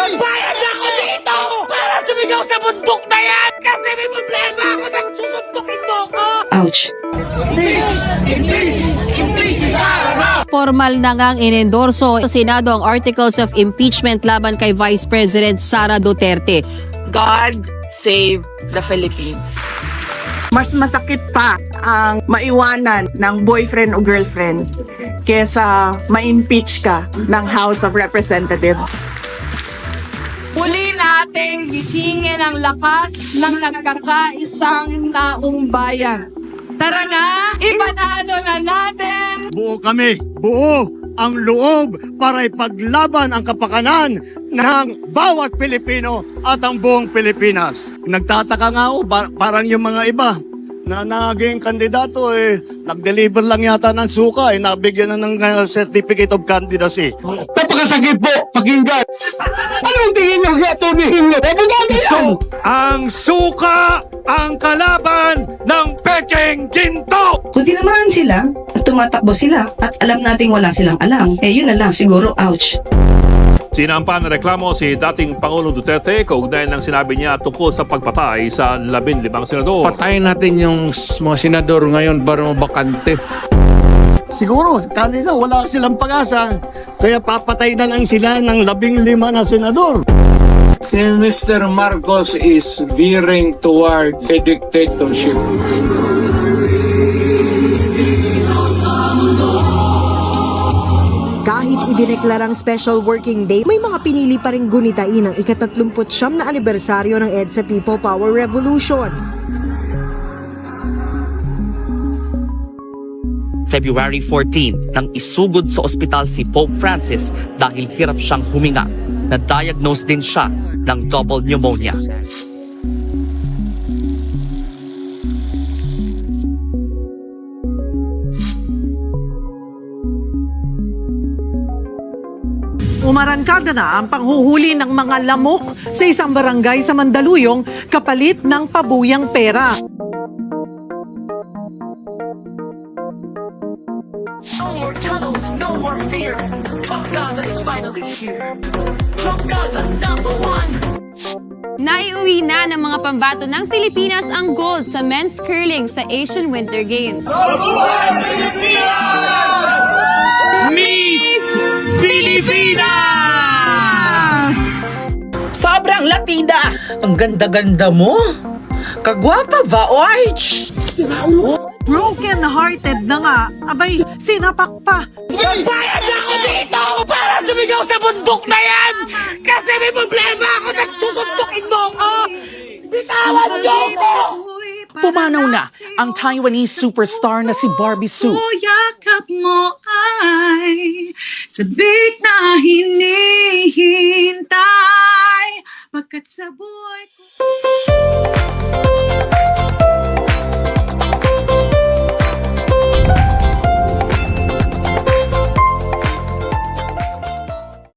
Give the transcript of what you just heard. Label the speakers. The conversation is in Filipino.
Speaker 1: Nagbayad ako dito para sumigaw sa bundok na yan kasi may problema ako at susuntukin mo ko.
Speaker 2: Ouch.
Speaker 3: Formal na ngang inendorso sa Senado ang Articles of Impeachment laban kay Vice President Sara Duterte.
Speaker 1: God save the Philippines.
Speaker 4: Mas masakit pa ang maiwanan ng boyfriend o girlfriend kesa ma-impeach ka ng House of Representatives.
Speaker 5: Muli nating gisingin ang lakas ng nagkakaisang taong bayan. Tara na, ipanalo na natin!
Speaker 6: Buo kami, buo ang loob para ipaglaban ang kapakanan ng bawat Pilipino at ang buong Pilipinas. Nagtataka nga ako, parang yung mga iba na naging kandidato nag-deliver lang yata ng suka nabigyan na ng certificate of candidacy.
Speaker 7: Napakasakit po, pakinggan. Anong tingin ng attorney nyo?
Speaker 6: So, ang suka ang kalaban ng peking ginto!
Speaker 2: Kung tinamaan sila at tumatakbo sila at alam nating wala silang alam, yun na lang siguro, ouch.
Speaker 8: Sinampa na reklamo si dating Pangulong Duterte kaugnay ng sinabi niya tungkol sa pagpatay sa 15 senador.
Speaker 7: Patayin natin yung mga senador ngayon para mabakante.
Speaker 6: Siguro, kanila wala silang pag-asa, kaya papatay na lang sila ng 15 na senador.
Speaker 7: Si Mr. Marcos is veering towards a dictatorship.
Speaker 9: Kahit idineklarang special working day, may mga pinili pa ring gunitain ang ika-39 na anibersaryo ng EDSA People Power Revolution.
Speaker 10: February 14 nang isugod sa ospital si Pope Francis dahil hirap siyang huminga. Na-diagnose din siya ng double pneumonia.
Speaker 11: Umarangkada na ang panghuhuli ng mga lamok sa isang barangay sa Mandaluyong kapalit ng pabuyang pera.
Speaker 1: No more tunnels, no more fear. Trump Gaza is finally here. Trump Gaza #1.
Speaker 5: Naiuwi na ng mga pambato ng Pilipinas ang gold sa men's curling sa Asian Winter Games.
Speaker 1: Miss Pilipinas! Sobrang Latina! Ang ganda-ganda mo! Kagwapa ba, Arch?
Speaker 11: Broken-hearted na nga, abay, sinapak pa.
Speaker 1: Nagbayad ako dito para sumigaw sa bundok na yan kasi may problema ako at susuntukin mo ko! Bitawan niyo ko!
Speaker 11: Pumanaw na ang Taiwanese superstar na si Barbie Sue.
Speaker 4: Yakap mo ay sabik na hinihintay pagkat sa buhay ko.